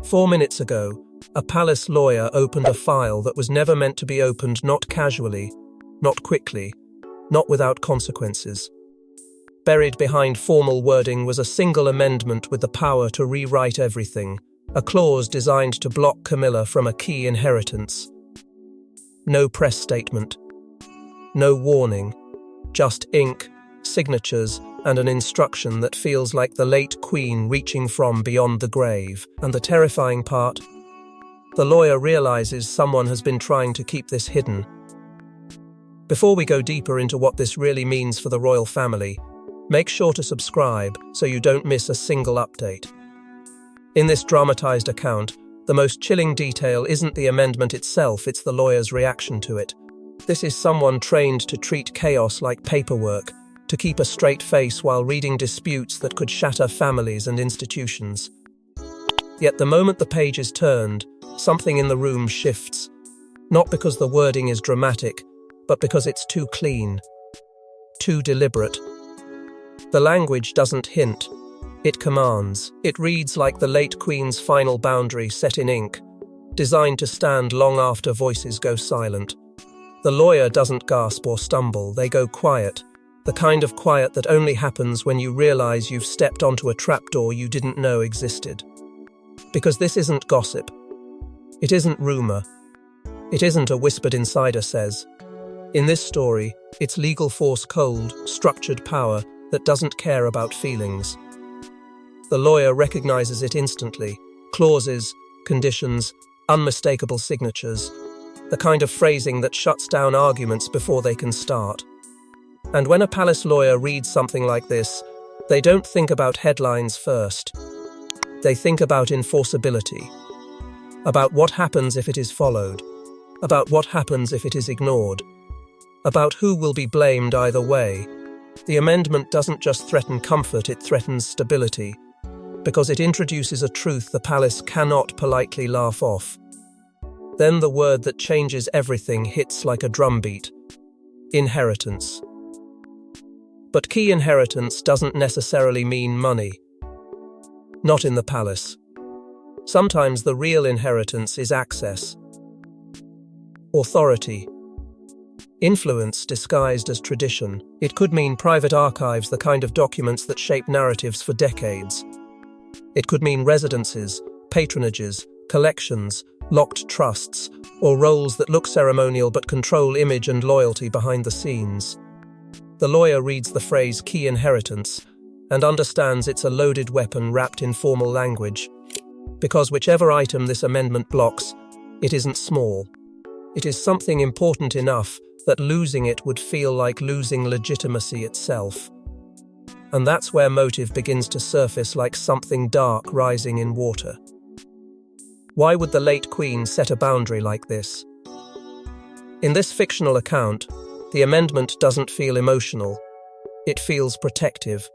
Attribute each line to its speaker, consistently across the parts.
Speaker 1: 4 minutes ago, a palace lawyer opened a file that was never meant to be opened, not casually, not quickly, not without consequences. Buried behind formal wording was a single amendment with the power to rewrite everything, a clause designed to block Camilla from a key inheritance. No press statement. No warning. Just ink, signatures, and an instruction that feels like the late Queen reaching from beyond the grave. And the terrifying part? The lawyer realizes someone has been trying to keep this hidden. Before we go deeper into what this really means for the royal family, make sure to subscribe so you don't miss a single update. In this dramatized account, the most chilling detail isn't the amendment itself, it's the lawyer's reaction to it. This is someone trained to treat chaos like paperwork, to keep a straight face while reading disputes that could shatter families and institutions. Yet the moment the page is turned, something in the room shifts. Not because the wording is dramatic, but because it's too clean, too deliberate. The language doesn't hint, it commands. It reads like the late Queen's final boundary set in ink, designed to stand long after voices go silent. The lawyer doesn't gasp or stumble, they go quiet, the kind of quiet that only happens when you realize you've stepped onto a trapdoor you didn't know existed. Because this isn't gossip. It isn't rumor. It isn't a whispered insider says. In this story, it's legal force, cold, structured power that doesn't care about feelings. The lawyer recognizes it instantly. Clauses, conditions, unmistakable signatures, the kind of phrasing that shuts down arguments before they can start. And when a palace lawyer reads something like this, they don't think about headlines first. They think about enforceability, about what happens if it is followed, about what happens if it is ignored, about who will be blamed either way. The amendment doesn't just threaten comfort, it threatens stability, because it introduces a truth the palace cannot politely laugh off. Then the word that changes everything hits like a drumbeat: inheritance. But key inheritance doesn't necessarily mean money. Not in the palace. Sometimes the real inheritance is access, authority, influence disguised as tradition. It could mean private archives, the kind of documents that shape narratives for decades. It could mean residences, patronages, collections, locked trusts, or roles that look ceremonial but control image and loyalty behind the scenes. The lawyer reads the phrase key inheritance and understands it's a loaded weapon wrapped in formal language. Because whichever item this amendment blocks, it isn't small. It is something important enough that losing it would feel like losing legitimacy itself. And that's where motive begins to surface like something dark rising in water. Why would the late Queen set a boundary like this? In this fictional account, the amendment doesn't feel emotional. It feels protective.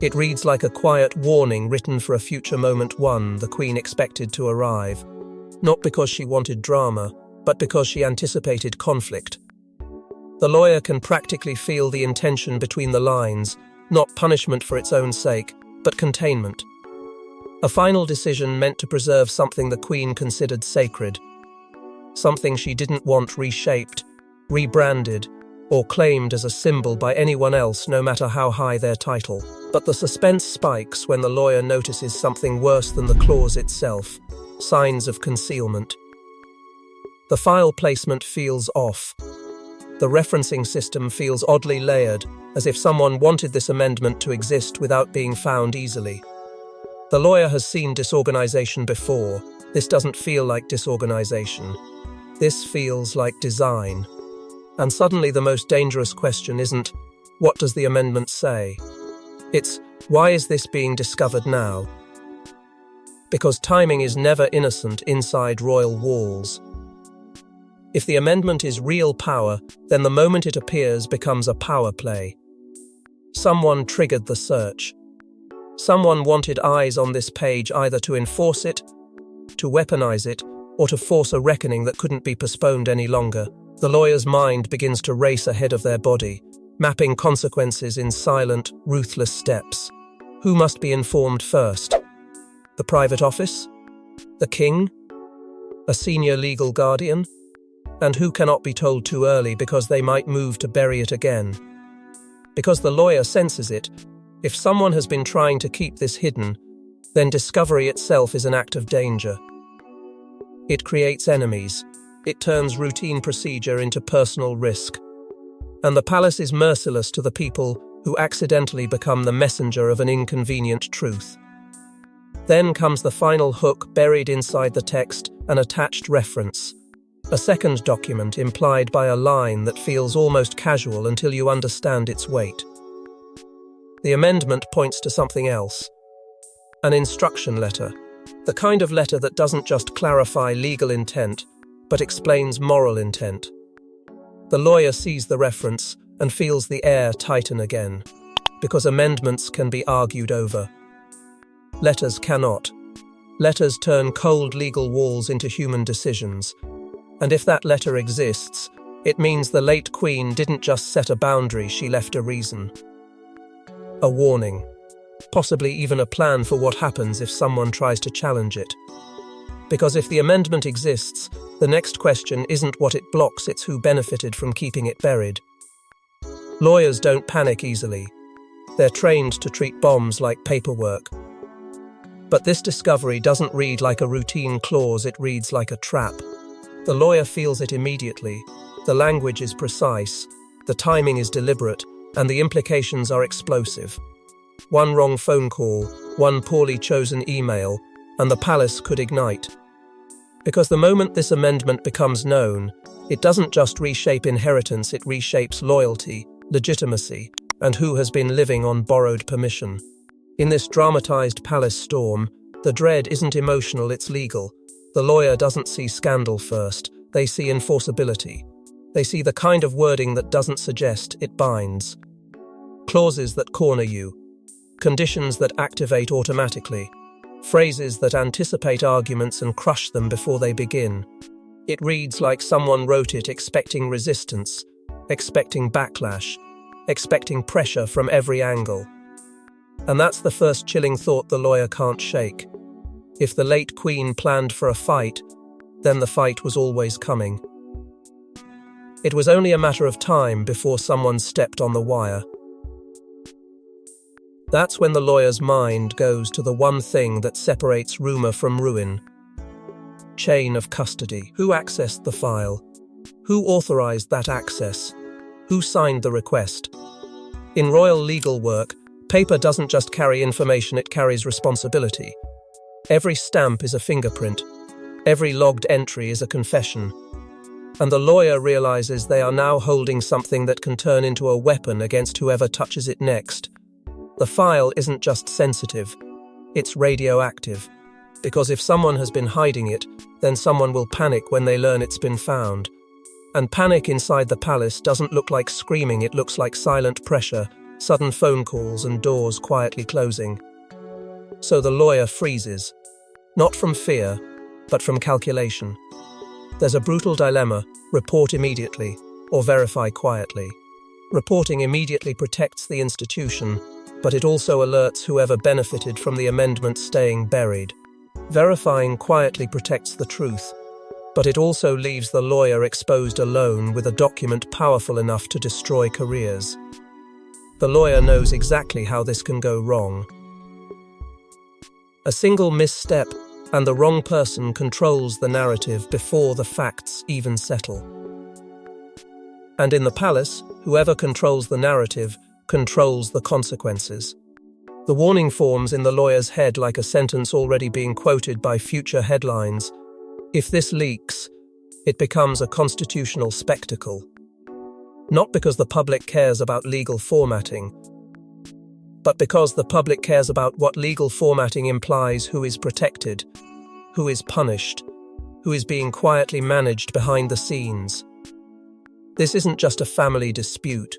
Speaker 1: It reads like a quiet warning written for a future moment the Queen expected to arrive, not because she wanted drama, but because she anticipated conflict. The lawyer can practically feel the intention between the lines, not punishment for its own sake, but containment. A final decision meant to preserve something the Queen considered sacred, something she didn't want reshaped, rebranded, or claimed as a symbol by anyone else, no matter how high their title. But the suspense spikes when the lawyer notices something worse than the clause itself: signs of concealment. The file placement feels off. The referencing system feels oddly layered, as if someone wanted this amendment to exist without being found easily. The lawyer has seen disorganization before. This doesn't feel like disorganization. This feels like design. And suddenly the most dangerous question isn't, what does the amendment say? It's, why is this being discovered now? Because timing is never innocent inside royal walls. If the amendment is real power, then the moment it appears becomes a power play. Someone triggered the search. Someone wanted eyes on this page either to enforce it, to weaponize it, or to force a reckoning that couldn't be postponed any longer. The lawyer's mind begins to race ahead of their body, mapping consequences in silent, ruthless steps. Who must be informed first? The private office? The king? A senior legal guardian? And who cannot be told too early because they might move to bury it again? Because the lawyer senses it. If someone has been trying to keep this hidden, then discovery itself is an act of danger. It creates enemies. It turns routine procedure into personal risk. And the palace is merciless to the people who accidentally become the messenger of an inconvenient truth. Then comes the final hook buried inside the text, an attached reference. A second document implied by a line that feels almost casual until you understand its weight. The amendment points to something else. An instruction letter. The kind of letter that doesn't just clarify legal intent, but explains moral intent. The lawyer sees the reference and feels the air tighten again, because amendments can be argued over. Letters cannot. Letters turn cold legal walls into human decisions. And if that letter exists, it means the late Queen didn't just set a boundary, she left a reason. A warning. Possibly even a plan for what happens if someone tries to challenge it. Because if the amendment exists, the next question isn't what it blocks, it's who benefited from keeping it buried. Lawyers don't panic easily. They're trained to treat bombs like paperwork. But this discovery doesn't read like a routine clause, it reads like a trap. The lawyer feels it immediately. The language is precise, the timing is deliberate, and the implications are explosive. One wrong phone call, one poorly chosen email, and the palace could ignite. Because the moment this amendment becomes known, it doesn't just reshape inheritance, it reshapes loyalty, legitimacy, and who has been living on borrowed permission. In this dramatized palace storm, the dread isn't emotional, it's legal. The lawyer doesn't see scandal first, they see enforceability. They see the kind of wording that doesn't suggest, it binds. Clauses that corner you. Conditions that activate automatically. Phrases that anticipate arguments and crush them before they begin. It reads like someone wrote it expecting resistance, expecting backlash, expecting pressure from every angle. And that's the first chilling thought the lawyer can't shake. If the late Queen planned for a fight, then the fight was always coming. It was only a matter of time before someone stepped on the wire. That's when the lawyer's mind goes to the one thing that separates rumor from ruin. Chain of custody. Who accessed the file? Who authorized that access? Who signed the request? In royal legal work, paper doesn't just carry information, it carries responsibility. Every stamp is a fingerprint. Every logged entry is a confession. And the lawyer realizes they are now holding something that can turn into a weapon against whoever touches it next. The file isn't just sensitive, it's radioactive. Because if someone has been hiding it, then someone will panic when they learn it's been found. And panic inside the palace doesn't look like screaming, it looks like silent pressure, sudden phone calls and doors quietly closing. So the lawyer freezes, not from fear, but from calculation. There's a brutal dilemma: report immediately or verify quietly. Reporting immediately protects the institution, but it also alerts whoever benefited from the amendment staying buried. Verifying quietly protects the truth, but it also leaves the lawyer exposed alone with a document powerful enough to destroy careers. The lawyer knows exactly how this can go wrong. A single misstep, and the wrong person controls the narrative before the facts even settle. And in the palace, whoever controls the narrative controls the consequences. The warning forms in the lawyer's head like a sentence already being quoted by future headlines. If this leaks, it becomes a constitutional spectacle. Not because the public cares about legal formatting, but because the public cares about what legal formatting implies: who is protected, who is punished, who is being quietly managed behind the scenes. This isn't just a family dispute.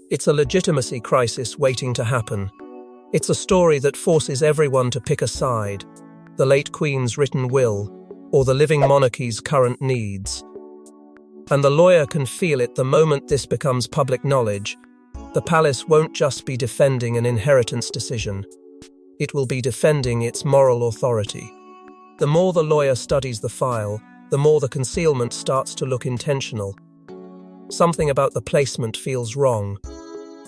Speaker 1: It's a legitimacy crisis waiting to happen. It's a story that forces everyone to pick a side: the late Queen's written will, or the living monarchy's current needs. And the lawyer can feel it the moment this becomes public knowledge. The palace won't just be defending an inheritance decision. It will be defending its moral authority. The more the lawyer studies the file, the more the concealment starts to look intentional. Something about the placement feels wrong.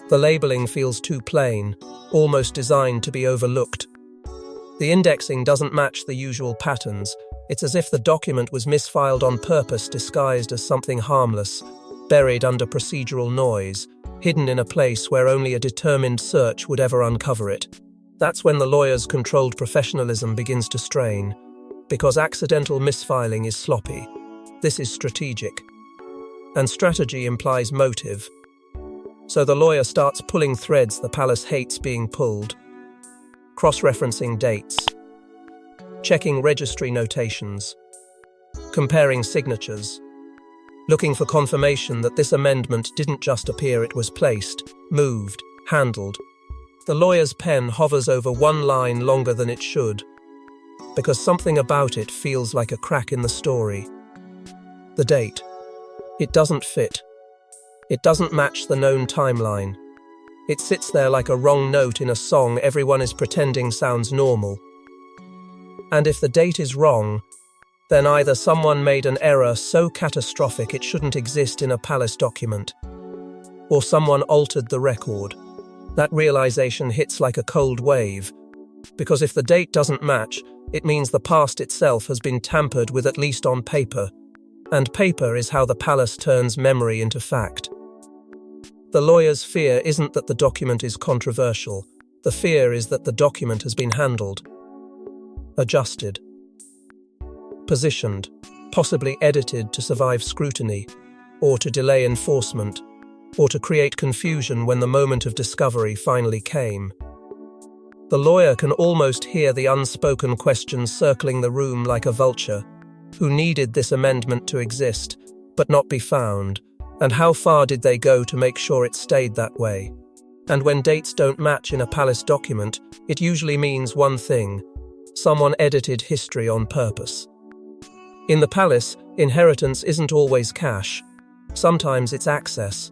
Speaker 1: The labeling feels too plain, almost designed to be overlooked. The indexing doesn't match the usual patterns. It's as if the document was misfiled on purpose, disguised as something harmless, buried under procedural noise, hidden in a place where only a determined search would ever uncover it. That's when the lawyer's controlled professionalism begins to strain, because accidental misfiling is sloppy. This is strategic. And strategy implies motive. So the lawyer starts pulling threads the palace hates being pulled, cross-referencing dates, checking registry notations, comparing signatures, looking for confirmation that this amendment didn't just appear, it was placed, moved, handled. The lawyer's pen hovers over one line longer than it should, because something about it feels like a crack in the story. The date. It doesn't fit. It doesn't match the known timeline. It sits there like a wrong note in a song everyone is pretending sounds normal. And if the date is wrong, then either someone made an error so catastrophic it shouldn't exist in a palace document, or someone altered the record. That realization hits like a cold wave, because if the date doesn't match, it means the past itself has been tampered with, at least on paper. And paper is how the palace turns memory into fact. The lawyer's fear isn't that the document is controversial. The fear is that the document has been handled, adjusted, positioned, possibly edited to survive scrutiny, or to delay enforcement, or to create confusion when the moment of discovery finally came. The lawyer can almost hear the unspoken questions circling the room like a vulture. Who needed this amendment to exist, but not be found? And how far did they go to make sure it stayed that way? And when dates don't match in a palace document, it usually means one thing: someone edited history on purpose. In the palace, inheritance isn't always cash. Sometimes it's access.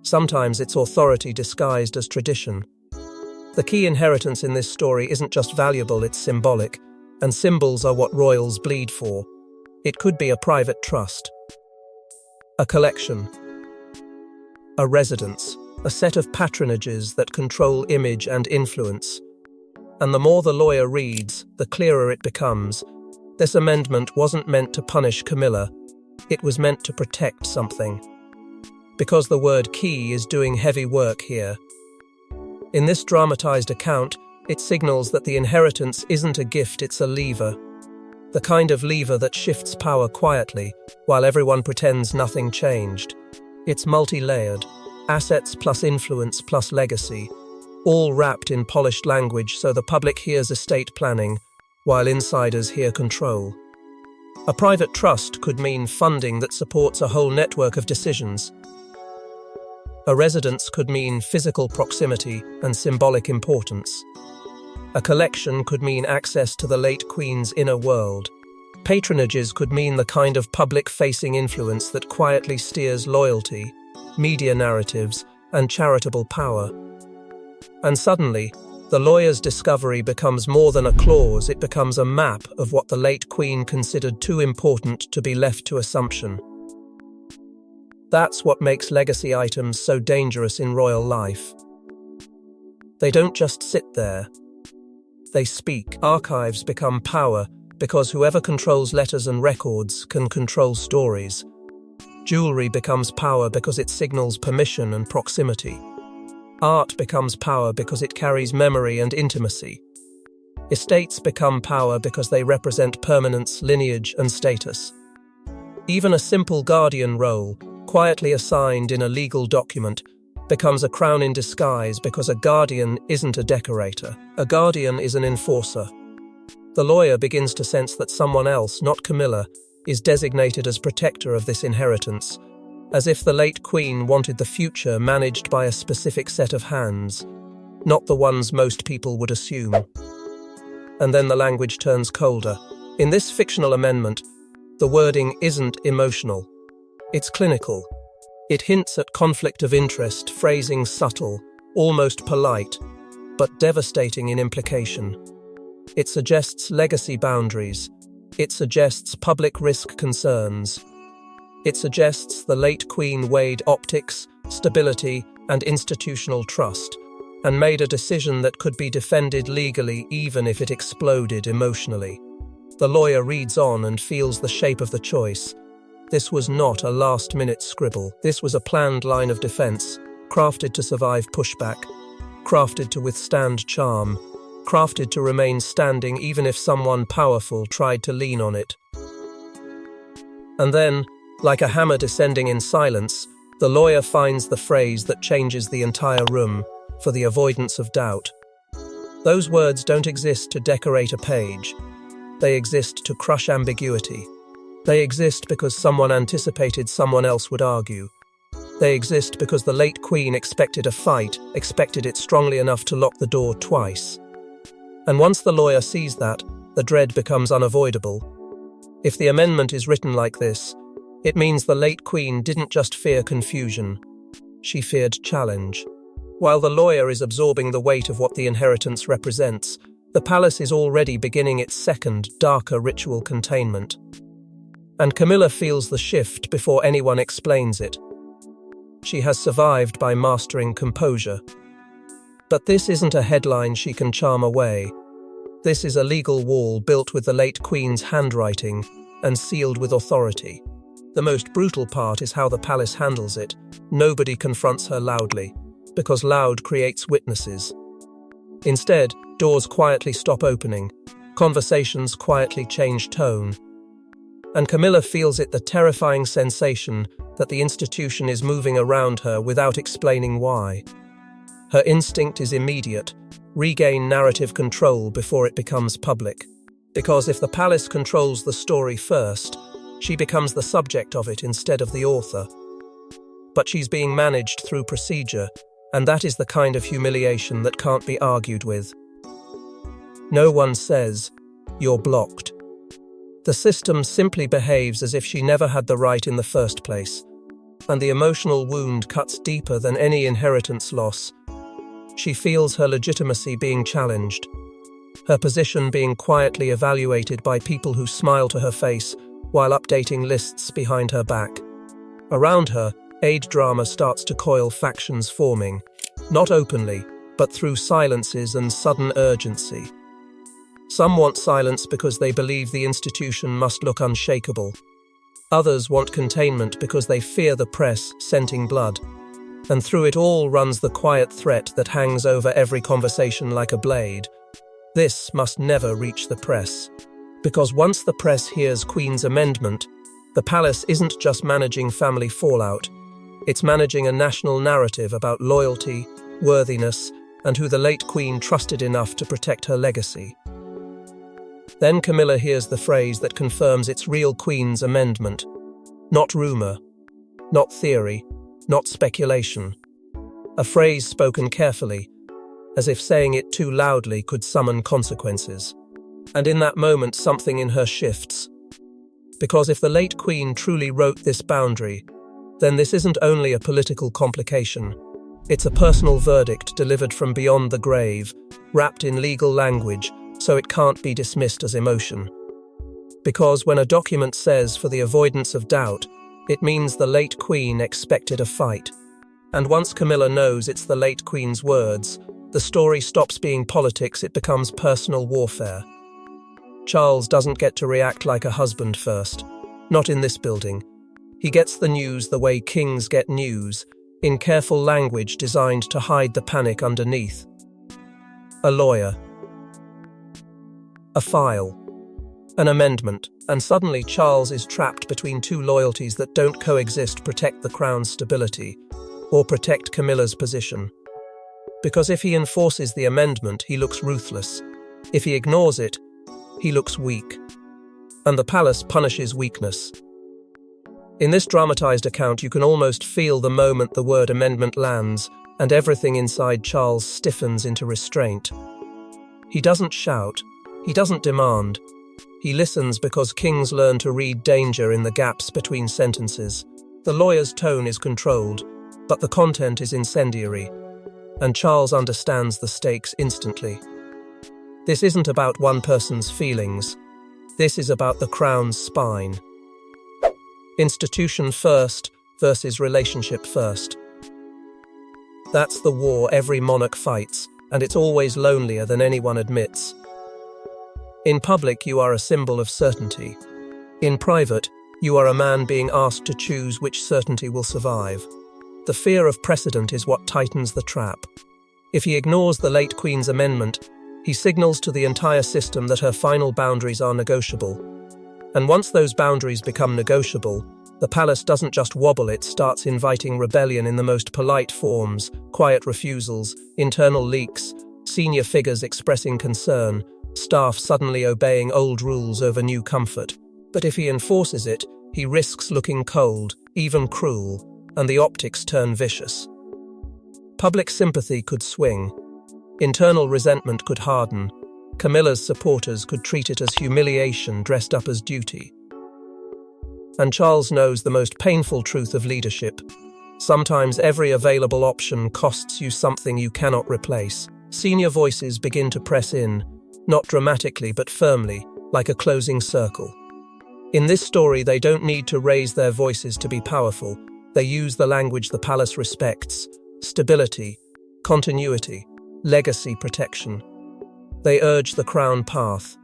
Speaker 1: Sometimes it's authority disguised as tradition. The key inheritance in this story isn't just valuable, it's symbolic, and symbols are what royals bleed for. It could be a private trust, a collection, a residence, a set of patronages that control image and influence. And the more the lawyer reads, the clearer it becomes. This amendment wasn't meant to punish Camilla. It was meant to protect something. Because the word key is doing heavy work here. In this dramatized account, it signals that the inheritance isn't a gift, it's a lever. The kind of lever that shifts power quietly, while everyone pretends nothing changed. It's multi-layered, assets plus influence plus legacy, all wrapped in polished language so the public hears estate planning, while insiders hear control. A private trust could mean funding that supports a whole network of decisions. A residence could mean physical proximity and symbolic importance. A collection could mean access to the late Queen's inner world. Patronages could mean the kind of public-facing influence that quietly steers loyalty, media narratives, and charitable power. And suddenly, the lawyer's discovery becomes more than a clause, it becomes a map of what the late Queen considered too important to be left to assumption. That's what makes legacy items so dangerous in royal life. They don't just sit there. They speak. Archives become power because whoever controls letters and records can control stories. Jewelry becomes power because it signals permission and proximity. Art becomes power because it carries memory and intimacy. Estates become power because they represent permanence, lineage, and status. Even a simple guardian role, quietly assigned in a legal document, becomes a crown in disguise because a guardian isn't a decorator. A guardian is an enforcer. The lawyer begins to sense that someone else, not Camilla, is designated as protector of this inheritance, as if the late Queen wanted the future managed by a specific set of hands, not the ones most people would assume. And then the language turns colder. In this fictional amendment, the wording isn't emotional. It's clinical. It hints at conflict of interest, phrasing subtle, almost polite, but devastating in implication. It suggests legacy boundaries, It suggests public risk concerns. It suggests the late Queen weighed optics, stability, and institutional trust, and made a decision that could be defended legally even if it exploded emotionally. The lawyer reads on and feels the shape of the choice. This was not a last-minute scribble. This was a planned line of defense, crafted to survive pushback, crafted to withstand charm, crafted to remain standing even if someone powerful tried to lean on it. And then, like a hammer descending in silence, the lawyer finds the phrase that changes the entire room, for the avoidance of doubt. Those words don't exist to decorate a page. They exist to crush ambiguity. They exist because someone anticipated someone else would argue. They exist because the late Queen expected a fight, expected it strongly enough to lock the door twice. And once the lawyer sees that, the dread becomes unavoidable. If the amendment is written like this, it means the late Queen didn't just fear confusion. She feared challenge. While the lawyer is absorbing the weight of what the inheritance represents, the palace is already beginning its second, darker ritual containment. And Camilla feels the shift before anyone explains it. She has survived by mastering composure. But this isn't a headline she can charm away. This is a legal wall built with the late Queen's handwriting and sealed with authority. The most brutal part is how the palace handles it. Nobody confronts her loudly, because loud creates witnesses. Instead, doors quietly stop opening, conversations quietly change tone. And Camilla feels it, the terrifying sensation that the institution is moving around her without explaining why. Her instinct is immediate: regain narrative control before it becomes public. Because if the palace controls the story first, she becomes the subject of it instead of the author. But she's being managed through procedure, and that is the kind of humiliation that can't be argued with. No one says, "You're blocked." The system simply behaves as if she never had the right in the first place, and the emotional wound cuts deeper than any inheritance loss. She feels her legitimacy being challenged, her position being quietly evaluated by people who smile to her face while updating lists behind her back. Around her, aid drama starts to coil, factions forming, not openly, but through silences and sudden urgency. Some want silence because they believe the institution must look unshakable. Others want containment because they fear the press scenting blood. And through it all runs the quiet threat that hangs over every conversation like a blade. This must never reach the press. Because once the press hears Queen's amendment, the palace isn't just managing family fallout. It's managing a national narrative about loyalty, worthiness, and who the late Queen trusted enough to protect her legacy. Then Camilla hears the phrase that confirms it's real Queen's amendment. Not rumour, not theory, not speculation. A phrase spoken carefully, as if saying it too loudly could summon consequences. And in that moment something in her shifts. Because if the late Queen truly wrote this boundary, then this isn't only a political complication. It's a personal verdict delivered from beyond the grave, wrapped in legal language, so it can't be dismissed as emotion. Because when a document says "for the avoidance of doubt," it means the late Queen expected a fight. And once Camilla knows it's the late Queen's words, the story stops being politics, it becomes personal warfare. Charles doesn't get to react like a husband first. Not in this building. He gets the news the way kings get news, in careful language designed to hide the panic underneath. A lawyer. A file. An amendment. And suddenly Charles is trapped between two loyalties that don't coexist: protect the crown's stability, or protect Camilla's position. Because if he enforces the amendment, he looks ruthless. If he ignores it, he looks weak. And the palace punishes weakness. In this dramatized account, you can almost feel the moment the word amendment lands, and everything inside Charles stiffens into restraint. He doesn't shout. He doesn't demand. He listens because kings learn to read danger in the gaps between sentences. The lawyer's tone is controlled, but the content is incendiary, and Charles understands the stakes instantly. This isn't about one person's feelings. This is about the crown's spine. Institution first versus relationship first. That's the war every monarch fights, and it's always lonelier than anyone admits. In public, you are a symbol of certainty. In private, you are a man being asked to choose which certainty will survive. The fear of precedent is what tightens the trap. If he ignores the late Queen's amendment, he signals to the entire system that her final boundaries are negotiable. And once those boundaries become negotiable, the palace doesn't just wobble, it starts inviting rebellion in the most polite forms: quiet refusals, internal leaks, senior figures expressing concern, staff suddenly obeying old rules over new comfort. But if he enforces it, he risks looking cold, even cruel, and the optics turn vicious. Public sympathy could swing. Internal resentment could harden. Camilla's supporters could treat it as humiliation dressed up as duty. And Charles knows the most painful truth of leadership. Sometimes every available option costs you something you cannot replace. Senior voices begin to press in, not dramatically but firmly, like a closing circle. In this story, they don't need to raise their voices to be powerful. They use the language the palace respects: stability, continuity, legacy protection. They urge the crown path,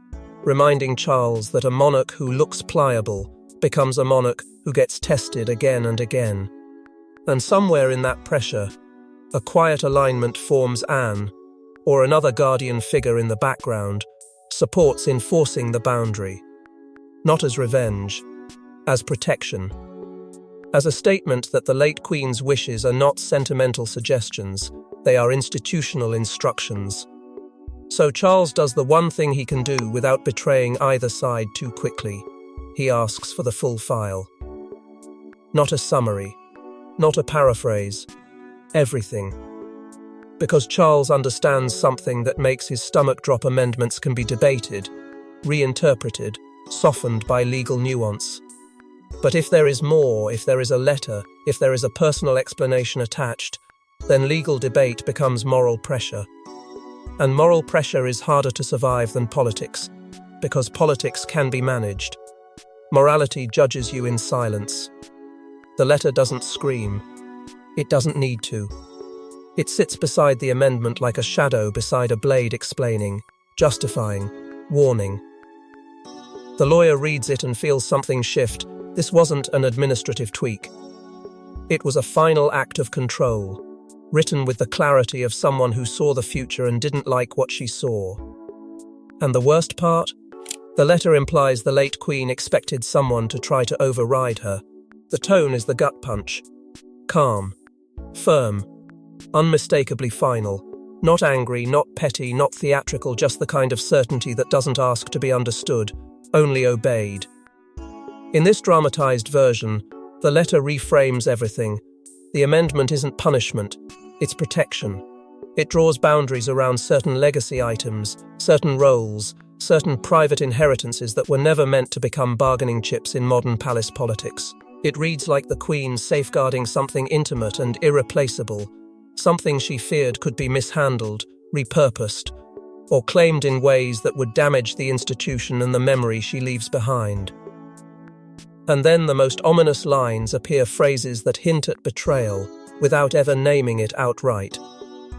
Speaker 1: reminding Charles that a monarch who looks pliable becomes a monarch who gets tested again and again. And somewhere in that pressure, a quiet alignment forms. Anne, or another guardian figure in the background, supports enforcing the boundary. Not as revenge, as protection. As a statement that the late Queen's wishes are not sentimental suggestions, they are institutional instructions. So Charles does the one thing he can do without betraying either side too quickly. He asks for the full file. Not a summary, not a paraphrase, everything. Because Charles understands something that makes his stomach drop: amendments can be debated, reinterpreted, softened by legal nuance. But if there is more, if there is a letter, if there is a personal explanation attached, then legal debate becomes moral pressure. And moral pressure is harder to survive than politics, because politics can be managed. Morality judges you in silence. The letter doesn't scream. It doesn't need to. It sits beside the amendment like a shadow beside a blade, explaining, justifying, warning. The lawyer reads it and feels something shift. This wasn't an administrative tweak. It was a final act of control, written with the clarity of someone who saw the future and didn't like what she saw. And the worst part? The letter implies the late Queen expected someone to try to override her. The tone is the gut punch. Calm, firm, unmistakably final. Not angry, not petty, not theatrical, just the kind of certainty that doesn't ask to be understood, only obeyed. In this dramatized version, the letter reframes everything. The amendment isn't punishment, it's protection. It draws boundaries around certain legacy items, certain roles, certain private inheritances that were never meant to become bargaining chips in modern palace politics. It reads like the Queen safeguarding something intimate and irreplaceable, something she feared could be mishandled, repurposed, or claimed in ways that would damage the institution and the memory she leaves behind. And then the most ominous lines appear, phrases that hint at betrayal, without ever naming it outright.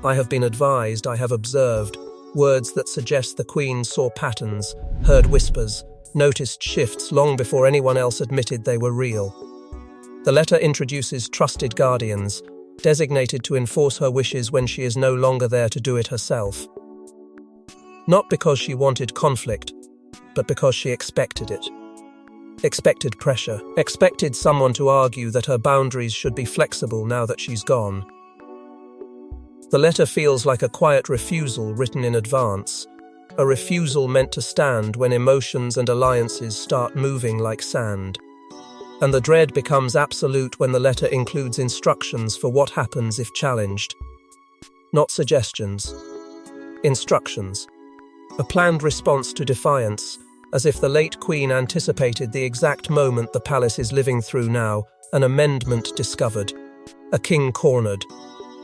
Speaker 1: I have been advised, I have observed, words that suggest the Queen saw patterns, heard whispers, noticed shifts long before anyone else admitted they were real. The letter introduces trusted guardians, designated to enforce her wishes when she is no longer there to do it herself. Not because she wanted conflict, but because she expected it. Expected pressure, expected someone to argue that her boundaries should be flexible now that she's gone. The letter feels like a quiet refusal written in advance, a refusal meant to stand when emotions and alliances start moving like sand. And the dread becomes absolute when the letter includes instructions for what happens if challenged. Not suggestions. Instructions. A planned response to defiance, as if the late Queen anticipated the exact moment the palace is living through now, an amendment discovered, a king cornered,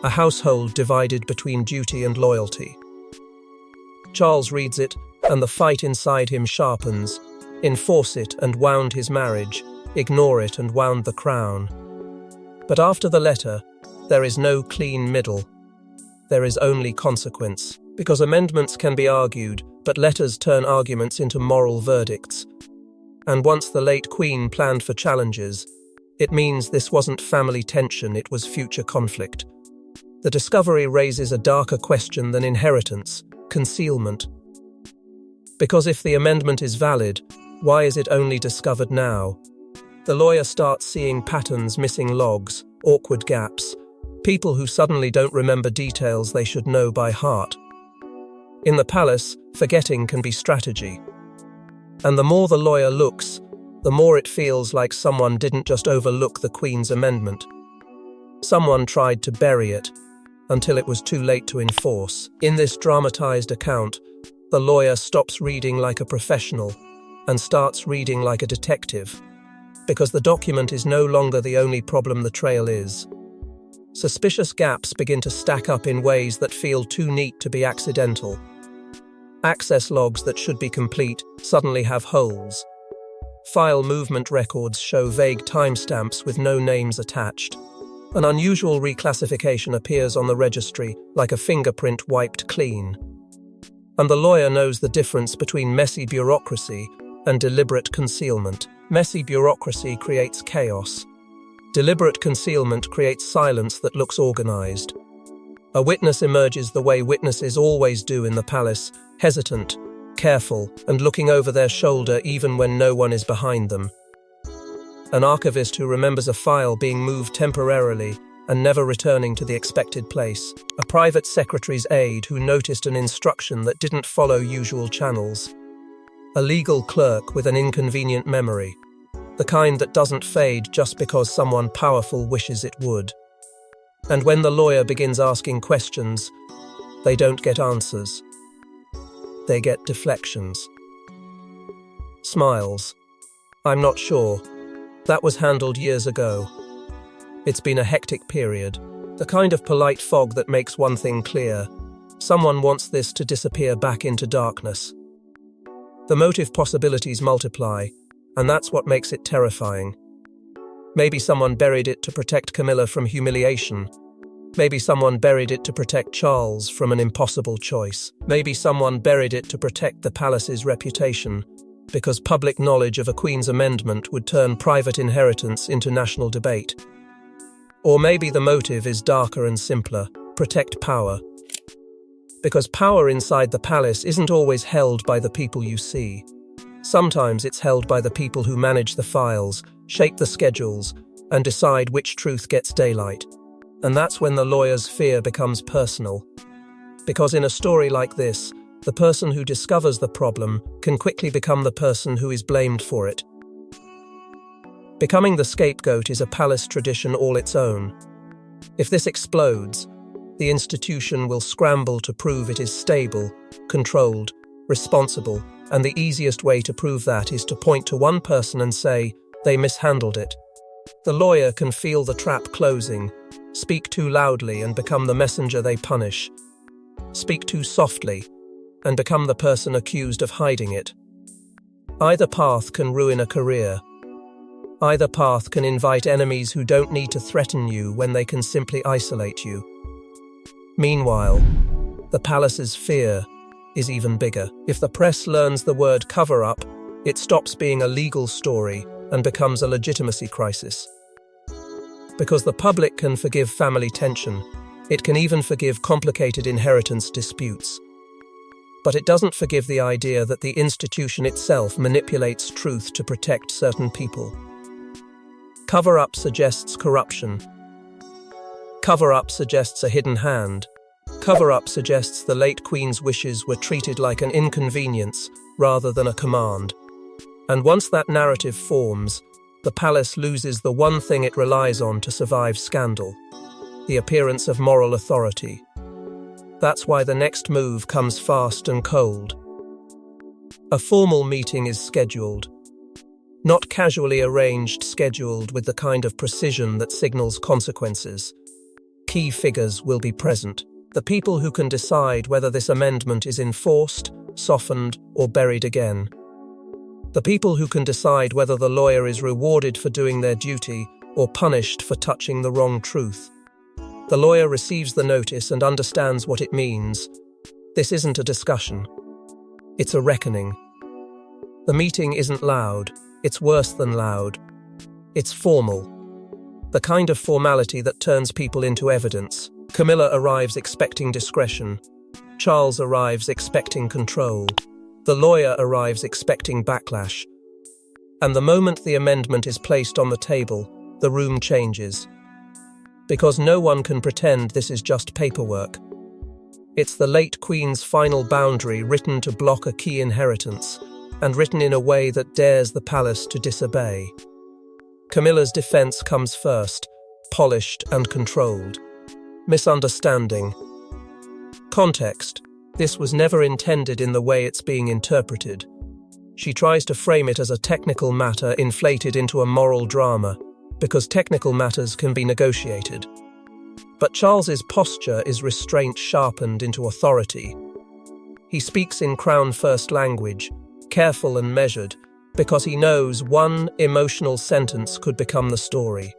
Speaker 1: a household divided between duty and loyalty. Charles reads it, and the fight inside him sharpens. enforce it and wound his marriage, ignore it and wound the crown. But after the letter, there is no clean middle. There is only consequence, because amendments can be argued, but letters turn arguments into moral verdicts. And once the late Queen planned for challenges, it means this wasn't family tension, it was future conflict. The discovery raises a darker question than inheritance, concealment. Because if the amendment is valid, why is it only discovered now? The lawyer starts seeing patterns, missing logs, awkward gaps, people who suddenly don't remember details they should know by heart. In the palace, forgetting can be strategy. And the more the lawyer looks, the more it feels like someone didn't just overlook the Queen's amendment. Someone tried to bury it, until it was too late to enforce. In this dramatized account, the lawyer stops reading like a professional and starts reading like a detective, because the document is no longer the only problem the trail is. Suspicious gaps begin to stack up in ways that feel too neat to be accidental. Access logs that should be complete suddenly have holes. File movement records show vague timestamps with no names attached. An unusual reclassification appears on the registry, like a fingerprint wiped clean. And the lawyer knows the difference between messy bureaucracy and deliberate concealment. Messy bureaucracy creates chaos. Deliberate concealment creates silence that looks organized. A witness emerges the way witnesses always do in the palace, hesitant, careful, and looking over their shoulder even when no one is behind them. An archivist who remembers a file being moved temporarily and never returning to the expected place. A private secretary's aide who noticed an instruction that didn't follow usual channels. A legal clerk with an inconvenient memory, the kind that doesn't fade just because someone powerful wishes it would. And when the lawyer begins asking questions, they don't get answers. They get deflections. Smiles. I'm not sure. That was handled years ago. It's been a hectic period. The kind of polite fog that makes one thing clear. Someone wants this to disappear back into darkness. The motive possibilities multiply, and that's what makes it terrifying. Maybe someone buried it to protect Camilla from humiliation. Maybe someone buried it to protect Charles from an impossible choice. Maybe someone buried it to protect the palace's reputation, because public knowledge of a Queen's amendment would turn private inheritance into national debate. Or maybe the motive is darker and simpler: protect power. Because power inside the palace isn't always held by the people you see. Sometimes it's held by the people who manage the files, shape the schedules, and decide which truth gets daylight. And that's when the lawyer's fear becomes personal. Because in a story like this, the person who discovers the problem can quickly become the person who is blamed for it. Becoming the scapegoat is a palace tradition all its own. If this explodes, the institution will scramble to prove it is stable, controlled, responsible, and the easiest way to prove that is to point to one person and say, they mishandled it. The lawyer can feel the trap closing, speak too loudly and become the messenger they punish, speak too softly and become the person accused of hiding it. Either path can ruin a career. Either path can invite enemies who don't need to threaten you when they can simply isolate you. Meanwhile, the palace's fear is even bigger. If the press learns the word cover-up, it stops being a legal story and becomes a legitimacy crisis. Because the public can forgive family tension, it can even forgive complicated inheritance disputes. But it doesn't forgive the idea that the institution itself manipulates truth to protect certain people. Cover-up suggests corruption. Cover-up suggests a hidden hand. Cover-up suggests the late Queen's wishes were treated like an inconvenience rather than a command. And once that narrative forms, the palace loses the one thing it relies on to survive scandal: the appearance of moral authority. That's why the next move comes fast and cold. A formal meeting is scheduled. Not casually arranged, scheduled with the kind of precision that signals consequences. Key figures will be present. The people who can decide whether this amendment is enforced, softened, or buried again. The people who can decide whether the lawyer is rewarded for doing their duty or punished for touching the wrong truth. The lawyer receives the notice and understands what it means. This isn't a discussion. It's a reckoning. The meeting isn't loud. It's worse than loud. It's formal. The kind of formality that turns people into evidence. Camilla arrives expecting discretion. Charles arrives expecting control. The lawyer arrives expecting backlash. And the moment the amendment is placed on the table, the room changes. Because no one can pretend this is just paperwork. It's the late Queen's final boundary written to block a key inheritance, and written in a way that dares the palace to disobey. Camilla's defense comes first, polished and controlled. Misunderstanding. Context. This was never intended in the way it's being interpreted. She tries to frame it as a technical matter inflated into a moral drama, because technical matters can be negotiated. But Charles's posture is restraint sharpened into authority. He speaks in Crown First language, careful and measured, because he knows one emotional sentence could become the story.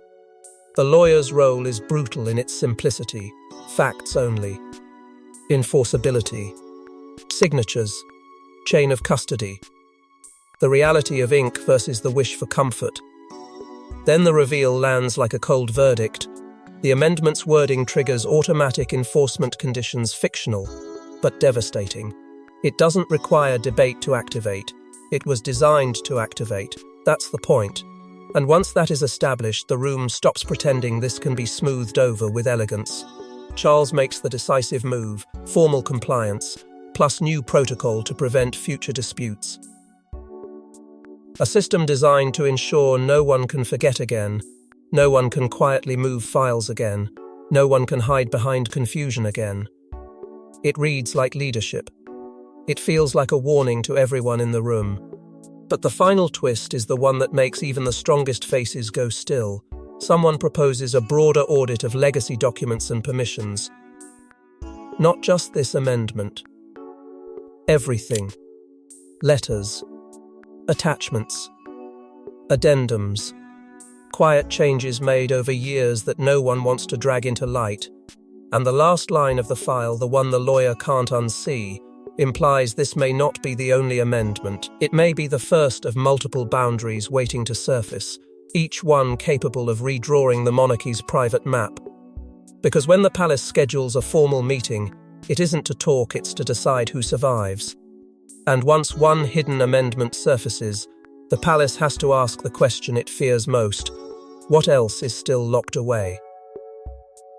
Speaker 1: The lawyer's role is brutal in its simplicity, facts only. Enforceability. Signatures. Chain of custody. The reality of ink versus the wish for comfort. Then the reveal lands like a cold verdict. The amendment's wording triggers automatic enforcement conditions, fictional, but devastating. It doesn't require debate to activate. It was designed to activate. That's the point. And once that is established, the room stops pretending this can be smoothed over with elegance. Charles makes the decisive move, formal compliance, plus new protocol to prevent future disputes. A system designed to ensure no one can forget again, no one can quietly move files again, no one can hide behind confusion again. It reads like leadership. It feels like a warning to everyone in the room. But the final twist is the one that makes even the strongest faces go still. Someone proposes a broader audit of legacy documents and permissions. Not just this amendment. Everything. Letters. Attachments. Addendums. Quiet changes made over years that no one wants to drag into light. And the last line of the file, the one the lawyer can't unsee, implies this may not be the only amendment. It may be the first of multiple boundaries waiting to surface, each one capable of redrawing the monarchy's private map. Because when the palace schedules a formal meeting, it isn't to talk, it's to decide who survives. And once one hidden amendment surfaces, the palace has to ask the question it fears most: what else is still locked away?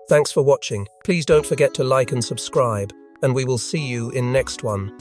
Speaker 1: Thanks for watching. Please don't forget to like and subscribe, and we will see you in next one.